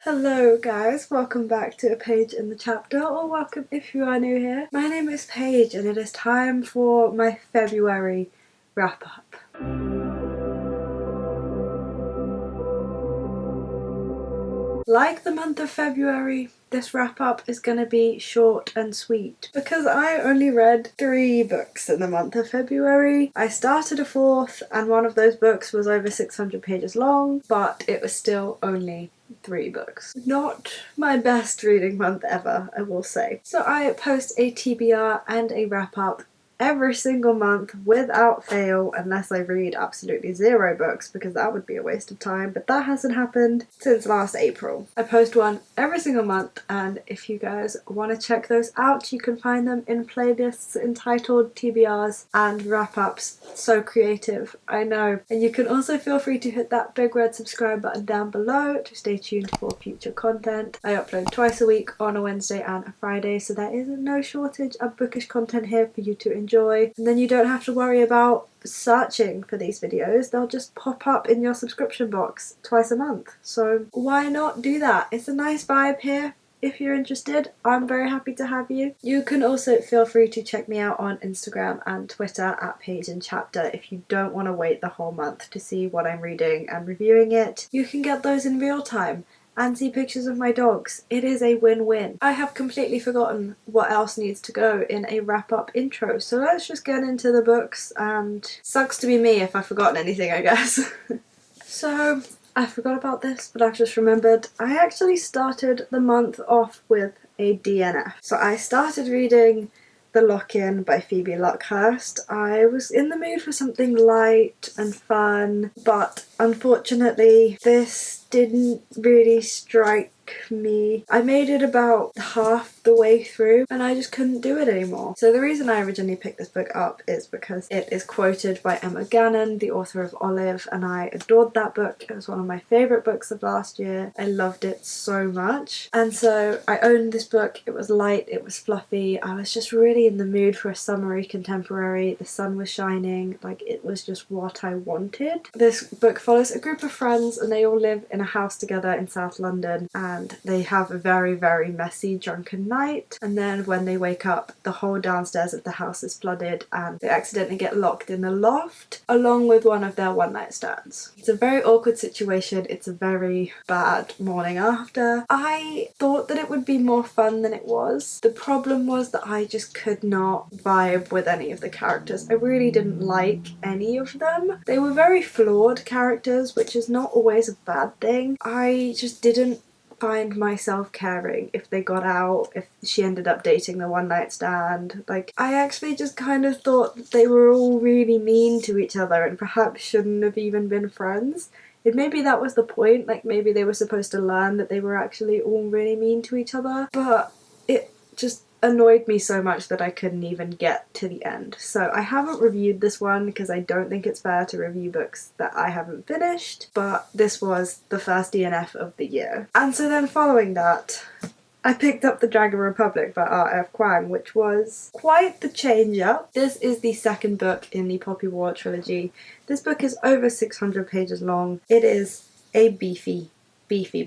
Hello guys, welcome back to A Page in the Chapter, or welcome if you are new here. My name is Paige and it is time for my February wrap up. Like the month of February, this wrap up is going to be short and sweet because I only read 3 books in the month of February. I started a 4th and one of those books was over 600 pages long, but it was still only 3 books. Not my best reading month ever, I will say. So I post a TBR and a wrap up every single month without fail, unless I read absolutely 0 books, because that would be a waste of time, but that hasn't happened since last April. I post one every single month, and if you guys want to check those out, you can find them in playlists entitled TBRs and wrap-ups. So creative, I know. And you can also feel free to hit that big red subscribe button down below to stay tuned for future content. I upload twice a week on a Wednesday and a Friday, so there is no shortage of bookish content here for you to enjoy. And then you don't have to worry about searching for these videos, they'll just pop up in your subscription box twice a month. So why not do that? It's a nice vibe here. If you're interested, I'm very happy to have you. You can also feel free to check me out on Instagram and Twitter at Page in Chapter if you don't want to wait the whole month to see what I'm reading and reviewing it. You can get those in real time and see pictures of my dogs. It is a win-win. I have completely forgotten what else needs to go in a wrap-up intro, so let's just get into the books, and sucks to be me if I've forgotten anything, I guess. So, I forgot about this, but I've just remembered. I actually started the month off with a DNF. So I started reading The Lockin by Phoebe Luckhurst. I was in the mood for something light and fun, but unfortunately this didn't really strike me. I made it about half the way through and I just couldn't do it anymore. So the reason I originally picked this book up is because it is quoted by Emma Gannon, the author of Olive, and I adored that book. It was one of my favourite books of last year. I loved it so much. And so I owned this book. It was light, it was fluffy. I was just really in the mood for a summery contemporary. The sun was shining, like it was just what I wanted. This book follows a group of friends and they all live in a house together in South London, and they have a very, very messy drunken night, and then when they wake up the whole downstairs of the house is flooded and they accidentally get locked in the loft along with one of their one-night stands. It's a very awkward situation. It's a very bad morning after. I thought that it would be more fun than it was. The problem was that I just could not vibe with any of the characters. I really didn't like any of them. They were very flawed characters, which is not always a bad thing. I just didn't find myself caring if they got out, if she ended up dating the one-night stand. Like, I actually just kind of thought that they were all really mean to each other and perhaps shouldn't have even been friends. And maybe that was the point, like maybe they were supposed to learn that they were actually all really mean to each other, but it just annoyed me so much that I couldn't even get to the end. So I haven't reviewed this one because I don't think it's fair to review books that I haven't finished, but this was the first DNF of the year. And so then following that, I picked up The Dragon Republic by R.F. Kuang, which was quite the change up. This is the second book in the Poppy War trilogy. This book is over 600 pages long. It is a beefy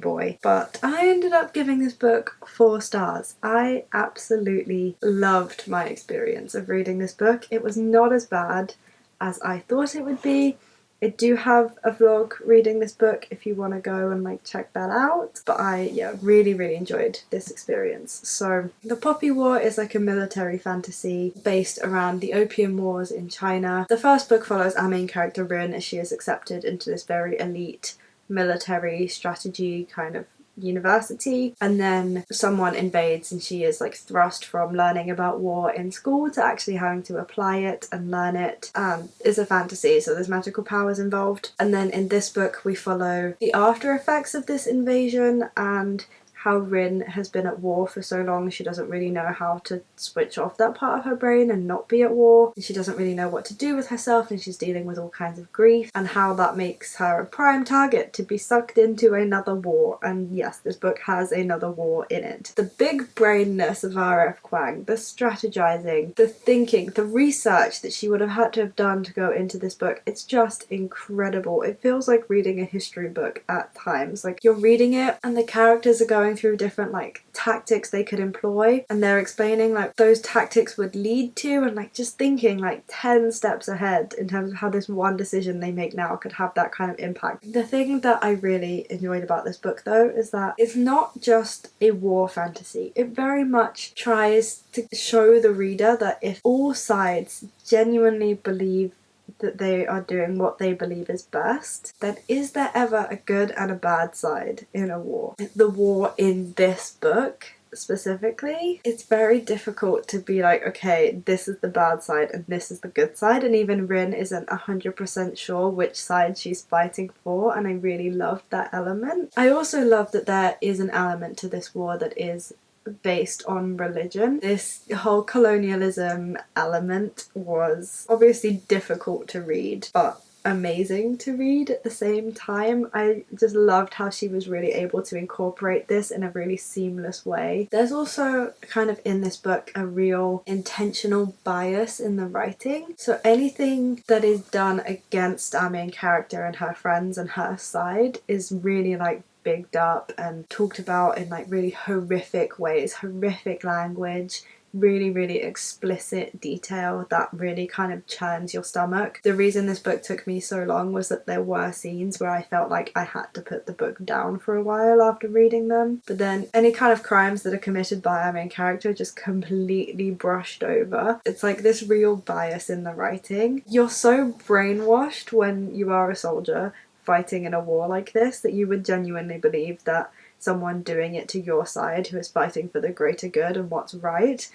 boy, but I ended up giving this book 4 stars. I absolutely loved my experience of reading this book. It was not as bad as I thought it would be. I do have a vlog reading this book if you want to go and like check that out, but I really enjoyed this experience. So the Poppy War is like a military fantasy based around the Opium Wars in China. The first book follows our main character Rin as she is accepted into this very elite military strategy kind of university, and then someone invades and she is like thrust from learning about war in school to actually having to apply it and learn it. It's a fantasy, so there's magical powers involved. And then in this book we follow the after effects of this invasion and how Rin has been at war for so long she doesn't really know how to switch off that part of her brain and not be at war, and she doesn't really know what to do with herself, and she's dealing with all kinds of grief, and how that makes her a prime target to be sucked into another war. And yes, this book has another war in it. The big brainness of R.F. Kuang, the strategizing, the thinking, the research that she would have had to have done to go into this book, it's just incredible. It feels like reading a history book at times. Like, you're reading it and the characters are going through different like tactics they could employ, and they're explaining like those tactics would lead to, and like just thinking like 10 steps ahead in terms of how this one decision they make now could have that kind of impact. The thing that I really enjoyed about this book though is that it's not just a war fantasy. It very much tries to show the reader that if all sides genuinely believe that they are doing what they believe is best, then is there ever a good and a bad side in a war? The war in this book specifically, it's very difficult to be like, okay, this is the bad side and this is the good side, and even Rin isn't 100% sure which side she's fighting for, and I really loved that element. I also love that there is an element to this war that is based on religion. This whole colonialism element was obviously difficult to read, but amazing to read at the same time. I just loved how she was really able to incorporate this in a really seamless way. There's also kind of in this book a real intentional bias in the writing. So anything that is done against our main character and her friends and her side is really like bigged up and talked about in like really horrific ways, horrific language, really explicit detail that really kind of churns your stomach. The reason this book took me so long was that there were scenes where I felt like I had to put the book down for a while after reading them, but then any kind of crimes that are committed by our main character just completely brushed over. It's like this real bias in the writing. You're so brainwashed when you are a soldier fighting in a war like this that you would genuinely believe that someone doing it to your side who is fighting for the greater good and what's right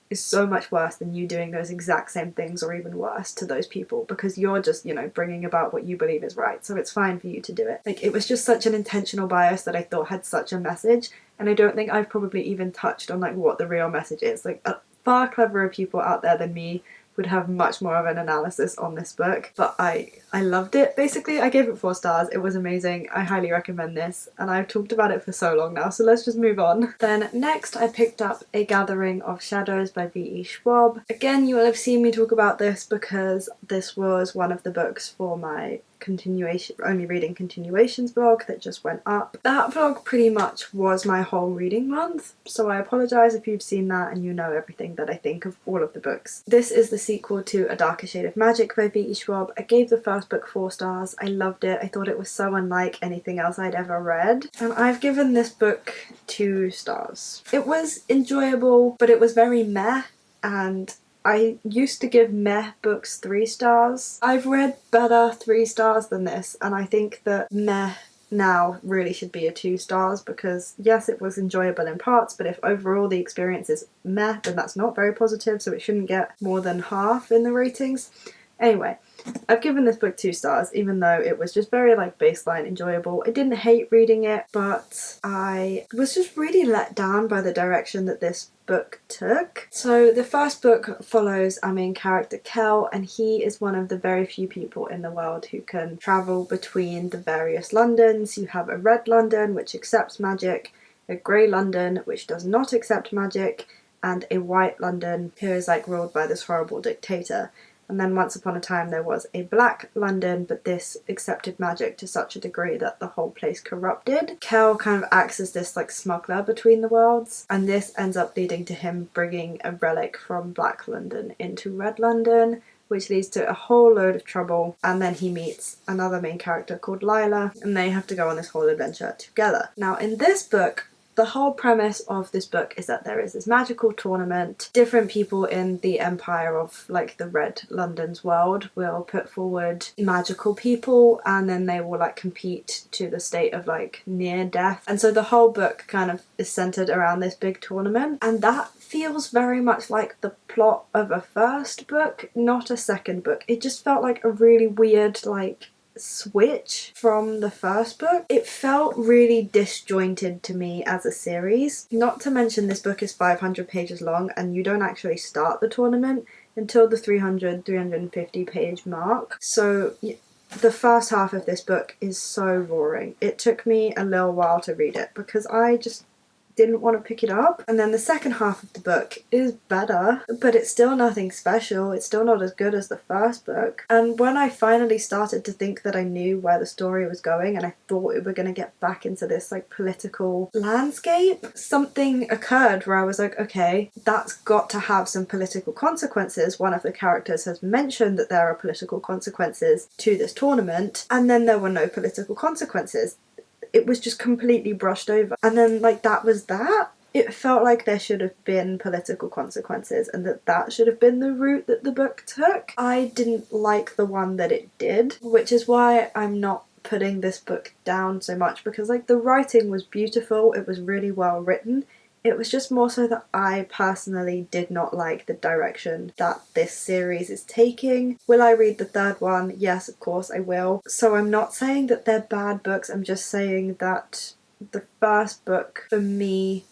is so much worse than you doing those exact same things, or even worse, to those people, because you're just, you know, bringing about what you believe is right, so it's fine for you to do it. Like, it was just such an intentional bias that I thought had such a message, and I don't think I've probably even touched on like what the real message is. Like, far cleverer people out there than me would have much more of an analysis on this book, but I loved it. Basically, I gave it 4 stars. It was amazing. I highly recommend this, and I've talked about it for so long now, so let's just move on. Then next I picked up A Gathering of Shadows by V.E. Schwab. Again, you will have seen me talk about this because this was one of the books for my only reading continuations vlog that just went up. That vlog pretty much was my whole reading month, so I apologise if you've seen that and you know everything that I think of all of the books. This is the sequel to A Darker Shade of Magic by V.E. Schwab. I gave the first book 4 stars. I loved it. I thought it was so unlike anything else I'd ever read, and I've given this book 2 stars. It was enjoyable, but it was very meh, and I used to give meh books 3 stars. I've read better 3 stars than this, and I think that meh now really should be a 2 stars, because yes, it was enjoyable in parts, but if overall the experience is meh, then that's not very positive, so it shouldn't get more than half in the ratings. Anyway, I've given this book 2 stars, even though it was just very like baseline enjoyable. I didn't hate reading it, but I was just really let down by the direction that this book took. So the first book follows our main character Kel, and he is one of the very few people in the world who can travel between the various Londons. You have a red London which accepts magic, a grey London which does not accept magic, and a white London who is like ruled by this horrible dictator. And then once upon a time there was a black London, but this accepted magic to such a degree that the whole place corrupted. Kel kind of acts as this like smuggler between the worlds, and this ends up leading to him bringing a relic from Black London into Red London, which leads to a whole load of trouble, and then he meets another main character called Lila, and they have to go on this whole adventure together. Now in this book, the whole premise of this book is that there is this magical tournament. Different people in the empire of like the Red London's world will put forward magical people, and then they will like compete to the state of like near death. And so the whole book kind of is centered around this big tournament, and that feels very much like the plot of a first book, not a second book. It just felt like a really weird like switch from the first book. It felt really disjointed to me as a series. Not to mention this book is 500 pages long and you don't actually start the tournament until the 350 page mark. So the first half of this book is so boring. It took me a little while to read it because I just didn't want to pick it up. And then the second half of the book is better, but it's still nothing special. It's still not as good as the first book. And when I finally started to think that I knew where the story was going and I thought we were going to get back into this like political landscape, something occurred where I was like, okay, that's got to have some political consequences. One of the characters has mentioned that there are political consequences to this tournament, and then there were no political consequences. It was just completely brushed over. And then, like, that was that. It felt like there should have been political consequences and that should have been the route that the book took. I didn't like the one that it did, which is why I'm not putting this book down so much, because, like, the writing was beautiful. It was really well written. It was just more so that I personally did not like the direction that this series is taking. Will I read the third one? Yes, of course I will. So I'm not saying that they're bad books, I'm just saying that the first book for me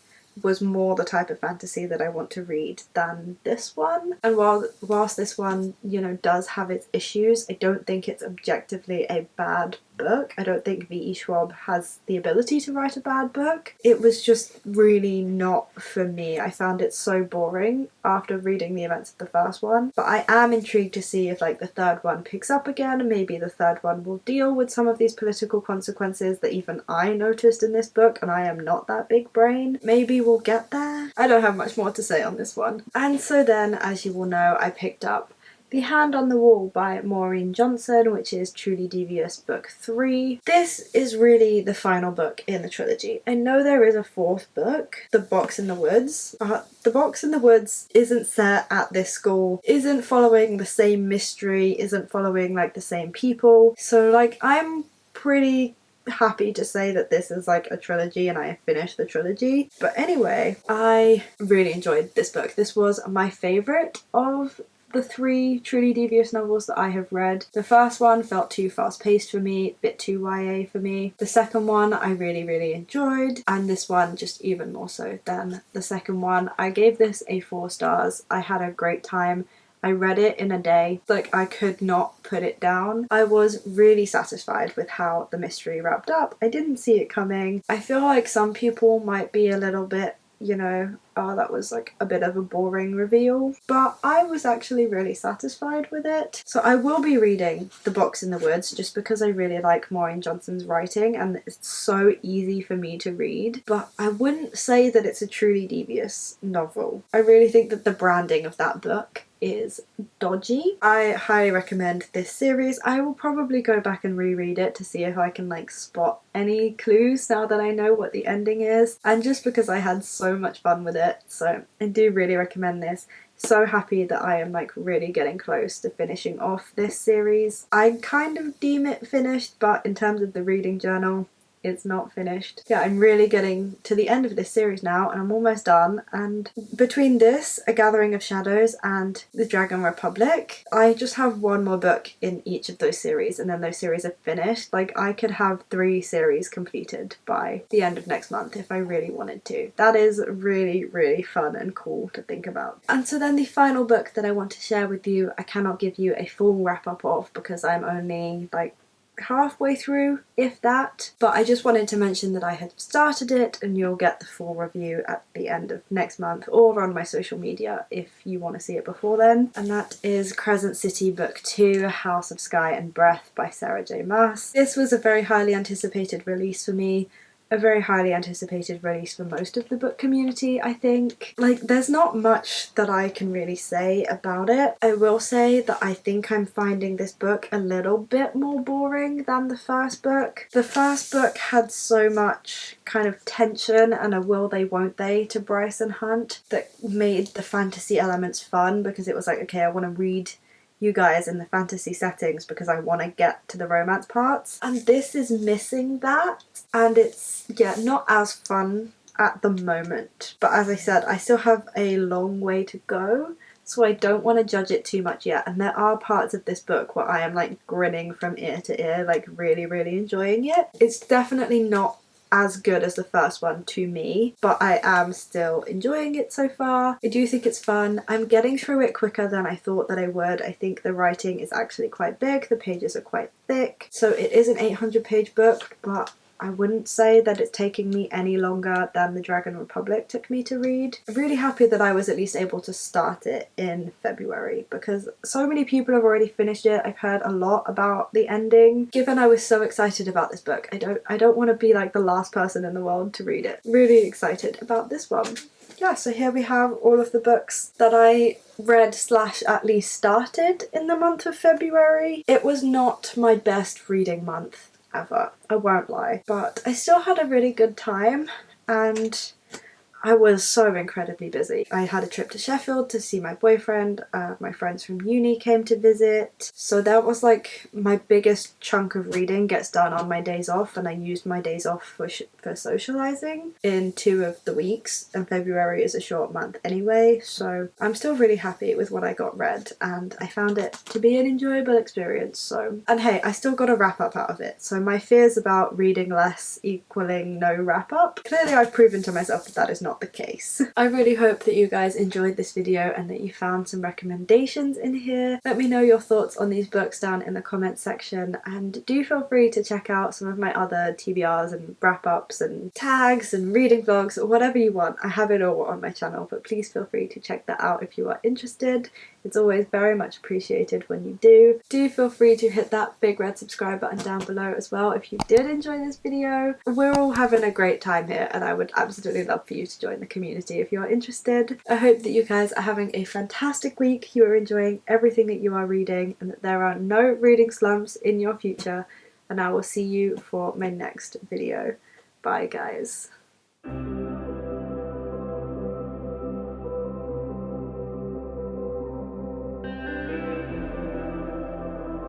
was more the type of fantasy that I want to read than this one. And whilst this one, you know, does have its issues, I don't think it's objectively a bad book. I don't think V.E. Schwab has the ability to write a bad book. It was just really not for me. I found it so boring after reading the events of the first one. But I am intrigued to see if like the third one picks up again, and maybe the third one will deal with some of these political consequences that even I noticed in this book, and I am not that big brain. Maybe we'll get there. I don't have much more to say on this one. And so then, as you will know, I picked up The Hand on the Wall by Maureen Johnson, which is Truly Devious Book 3. This is really the final book in the trilogy. I know there is a fourth book, The Box in the Woods, but The Box in the Woods isn't set at this school, isn't following the same mystery, isn't following like the same people. So like I'm pretty happy to say that this is like a trilogy and I have finished the trilogy. But anyway, I really enjoyed this book. This was my favourite of the 3 Truly Devious novels that I have read. The first one felt too fast-paced for me, a bit too YA for me. The second one I really enjoyed, and this one just even more so than the second one. I gave this a 4 stars. I had a great time. I read it in a day. Like, I could not put it down. I was really satisfied with how the mystery wrapped up. I didn't see it coming. I feel like some people might be a little bit, you know, oh, that was like a bit of a boring reveal. But I was actually really satisfied with it. So I will be reading The Box in the Woods just because I really like Maureen Johnson's writing and it's so easy for me to read. But I wouldn't say that it's a truly devious novel. I really think that the branding of that book is dodgy. I highly recommend this series. I will probably go back and reread it to see if I can like spot any clues now that I know what the ending is, and just because I had so much fun with it. So I do really recommend this. So happy that I am like really getting close to finishing off this series. I kind of deem it finished, but in terms of the reading journal, it's not finished. Yeah, I'm really getting to the end of this series now and I'm almost done, and between this, A Gathering of Shadows and The Dragon Republic, I just have one more book in each of those series and then those series are finished. Like I could have 3 series completed by the end of next month if I really wanted to. That is really fun and cool to think about. And so then the final book that I want to share with you, I cannot give you a full wrap up of because I'm only like halfway through, if that, but I just wanted to mention that I had started it and you'll get the full review at the end of next month or on my social media if you want to see it before then. And that is Crescent City Book 2, House of Sky and Breath by J Maas. This was a very highly anticipated release for me. A very highly anticipated release for most of the book community, I think. Like, there's not much that I can really say about it. I will say that I think I'm finding this book a little bit more boring than the first book. The first book had so much kind of tension and a will they won't they to Bryce and Hunt that made the fantasy elements fun, because it was like, okay, I want to read you guys in the fantasy settings because I want to get to the romance parts, and this is missing that, and it's not as fun at the moment. But as I said, I still have a long way to go, so I don't want to judge it too much yet, and there are parts of this book where I am like grinning from ear to ear, like really enjoying it. It's definitely not as good as the first one to me, but I am still enjoying it so far. I do think it's fun. I'm getting through it quicker than I thought that I would. I think the writing is actually quite big, the pages are quite thick, so it is an 800-page book, but I wouldn't say that it's taking me any longer than the Dragon Republic took me to read. I'm really happy that I was at least able to start it in February, because so many people have already finished it. I've heard a lot about the ending. Given I was so excited about this book, I don't want to be like the last person in the world to read it. Really excited about this one. Yeah, so here we have all of the books that I read / at least started in the month of February. It was not my best reading month ever, I won't lie, but I still had a really good time, and I was so incredibly busy. I had a trip to Sheffield to see my boyfriend, my friends from uni came to visit, so that was like my biggest chunk of reading gets done on my days off, and I used my days off for socialising in 2 of the weeks, and February is a short month anyway, so I'm still really happy with what I got read, and I found it to be an enjoyable experience. So, and hey, I still got a wrap up out of it, so my fears about reading less equaling no wrap up, clearly I've proven to myself that that is not the case. I really hope that you guys enjoyed this video and that you found some recommendations in here. Let me know your thoughts on these books down in the comments section, and do feel free to check out some of my other TBRs and wrap-ups and tags and reading vlogs, or whatever you want. I have it all on my channel, but please feel free to check that out if you are interested. It's always very much appreciated when you do. Do feel free to hit that big red subscribe button down below as well if you did enjoy this video. We're all having a great time here, and I would absolutely love for you to join the community if you are interested. I hope that you guys are having a fantastic week, you are enjoying everything that you are reading, and that there are no reading slumps in your future, and I will see you for my next video. Bye guys.